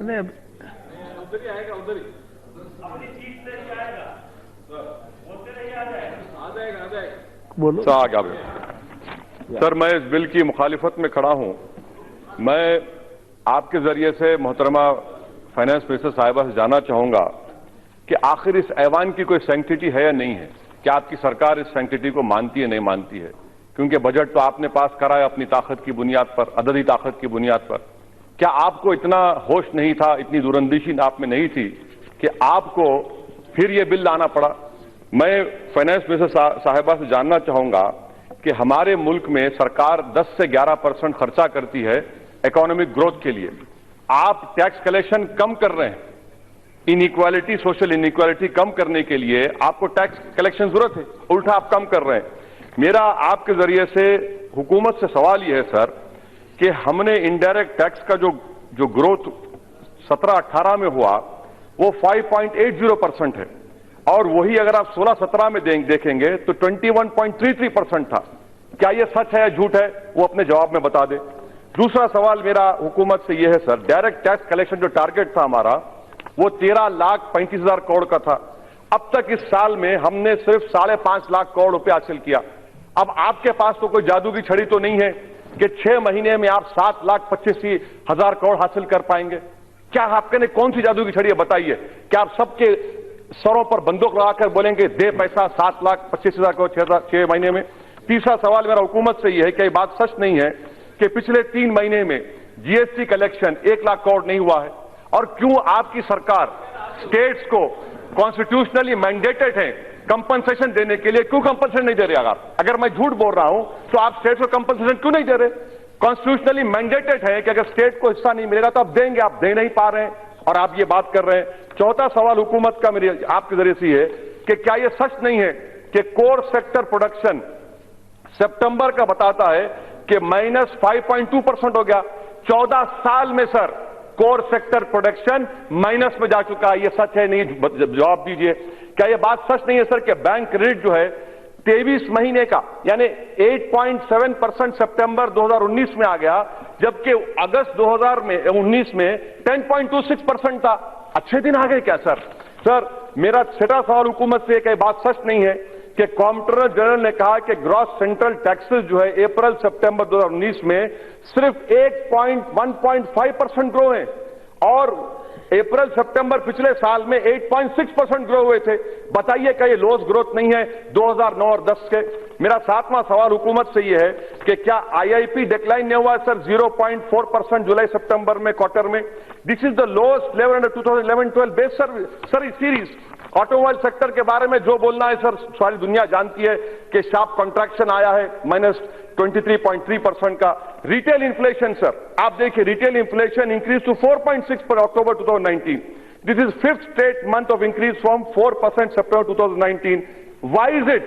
नहीं उधर ही आएगा, उधर ही अपनी सीट से ही आएगा, बोलते नहीं आ जाएगा, आ जाएगा, आ जाएगा। बोलो सर, आगे। सर, मैं इस बिल की मुखालिफत में खड़ा हूं। मैं आपके जरिए से मोहतरमा फाइनेंस मिनिस्टर साहिबा से जानना चाहूंगा कि आखिर इस ऐवान की कोई सैंक्टिटी है या नहीं है। क्या आपकी सरकार इस सैंक्टिटी को मानती है, नहीं मानती है? क्योंकि बजट तो आपने पास करा है अपनी ताकत की बुनियाद पर, अददी ताकत की बुनियाद पर। क्या आपको इतना होश नहीं था, इतनी दूरंदेशी आप में नहीं थी कि आपको फिर ये बिल लाना पड़ा? मैं फाइनेंस मिनिस्टर साहिबा से जानना चाहूंगा कि हमारे मुल्क में सरकार 10 से 11% खर्चा करती है इकोनॉमिक ग्रोथ के लिए। आप टैक्स कलेक्शन कम कर रहे हैं, इनइक्वालिटी, सोशल इनइक्वालिटी कम करने के लिए आपको टैक्स कलेक्शन जरूरत है, उल्टा आप कम कर रहे हैं। मेरा आपके जरिए से हुकूमत से सवाल यह है सर कि हमने इनडायरेक्ट टैक्स का जो ग्रोथ 17-18 में हुआ वो 5.80% है, और वही अगर आप 16-17 में देखेंगे तो 21.33% था। क्या यह सच है या झूठ है, वो अपने जवाब में बता दे। दूसरा सवाल मेरा हुकूमत से यह है सर, डायरेक्ट टैक्स कलेक्शन जो टारगेट था हमारा वो 13,35,000 करोड़ का था। अब तक इस साल में हमने सिर्फ 5.5 लाख करोड़ रुपए हासिल किया। अब आपके पास तो कोई जादू की छड़ी तो नहीं है कि 6 महीने में आप 7,85,000 करोड़ हासिल कर पाएंगे। क्या आपके ने कौन सी जादू की छड़ी है, बताइए। क्या आप सबके सरों पर बंदूक लगाकर बोलेंगे दे पैसा 7,25,000 करोड़ 6 महीने में? तीसरा सवाल मेरा हुकूमत से यह है कि बात सच नहीं है कि पिछले 3 महीने में जीएसटी कलेक्शन 1 लाख करोड़ नहीं हुआ है? और क्यों आपकी सरकार स्टेट्स को कॉन्स्टिट्यूशनली मैंडेटेड है कंपनसेशन देने के लिए, क्यों कंपनसेशन नहीं दे रहे? अगर मैं झूठ बोल रहा हूं तो आप स्टेट्स को कंपनसेशन क्यों नहीं दे रहे? कॉन्स्टिट्यूशनली मैंडेटेड है कि अगर स्टेट को हिस्सा नहीं मिलेगा तो आप देंगे, आप दे नहीं पा रहे हैं और आप ये बात कर रहे हैं। चौथा सवाल हुकूमत का मेरे आपके जरिए से है कि क्या यह सच नहीं है कि कोर सेक्टर प्रोडक्शन सितंबर का बताता है कि -5.2% हो गया। 14 साल में sir core sector production minus में जा चुका है। यह सच है नहीं? जवाब दीजिए। क्या यह बात सच नहीं है सर कि बैंक क्रेडिट जो है 23 महीने का यानी 8.7% सितंबर 2019 में आ गया, जबकि अगस्त 2019 में 10.26% था। अच्छे दिन आ गए क्या सर? सर, मेरा छठा सवाल हुकूमत से है, बात सच नहीं है कि कॉम्प्ट्रोलर जनरल ने कहा कि ग्रॉस सेंट्रल टैक्सेस जो है अप्रैल सितंबर 2019 में सिर्फ 1.5% ग्रो है और अप्रैल सितंबर पिछले साल में 8.6% ग्रो हुए थे। बताइए क्या ये लॉस ग्रोथ नहीं है 2009 और 10 के? मेरा 7वां सवाल हुकूमत से यह है कि क्या आईआईपी डिक्लाइन नहीं हुआ सर 0.4% जुलाई सितंबर में क्वार्टर में? This is the lowest level under 2011-12 base series. Automobile sector के बारे में जो बोलना है सर, सारी दुनिया जानती है कि शार्प कॉन्ट्रैक्शन आया है -23.3% का। रिटेल इन्फ्लेशन सर, आप देखिए रिटेल इन्फ्लेशन इंक्रीज टू 4.6 पर अक्टूबर 2019। This is 5th straight month of increase from 4% September 2019. Why is it?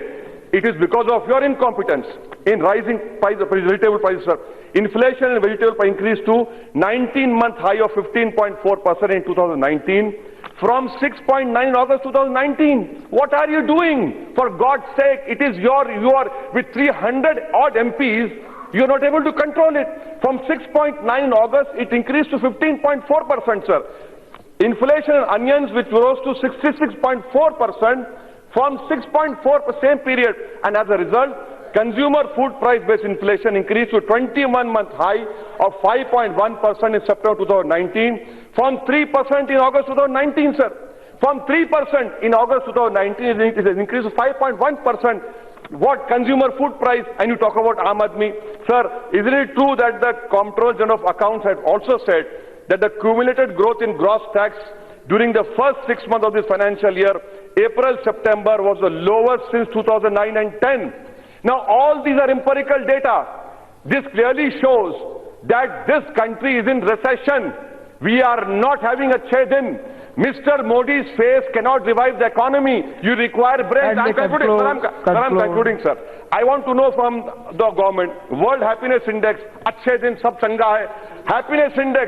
It is because of your incompetence in rising price of vegetable prices, sir. Inflation in vegetable price increased to 19-month high of 15.4% in 2019 from 6.9 in August 2019. What are you doing? For God's sake, it is you are with 300 odd MPs, you are not able to control it. From 6.9 in August, it increased to 15.4%, sir. Inflation in onions, which rose to 66.4% from 6.4% same period, and as a result, consumer food price-based inflation increased to 21-month high of 5.1% in September 2019 from 3% in August 2019, sir. From 3% in August 2019, it has increased to 5.1%. What consumer food price? And you talk about Aam Aadmi. Sir, isn't it true that the Comptroller General of Accounts had also said that the cumulative growth in gross tax during the first 6 months of this financial year, April-September, was the lowest since 2009 and 10. Now, all these are empirical data. This clearly shows that this country is in recession. We are not having a chedin. Mr. Modi's face cannot revive the economy. You require brains. I'm concluding, sir. I want to know from the government, World Happiness Index, अच्छे दिन सब चंगा है. Happiness Index,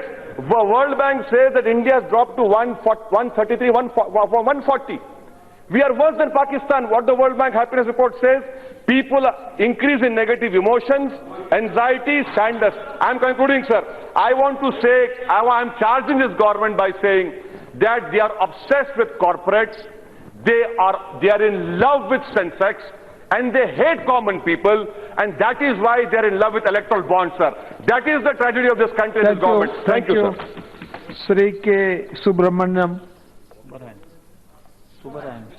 the World Bank says that India has dropped to 133, 140. We are worse than Pakistan. What the World Bank Happiness Report says, people increase in negative emotions, anxiety, sadness. I'm concluding, sir. I want to say, I'm charging this government by saying that they are obsessed with corporates, they are in love with Sensex, and they hate common people, and that is why they are in love with electoral bonds, sir. That is the tragedy of this country and this government. Thank you, sir. Sri K. Subramaniam.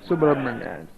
Subramanian.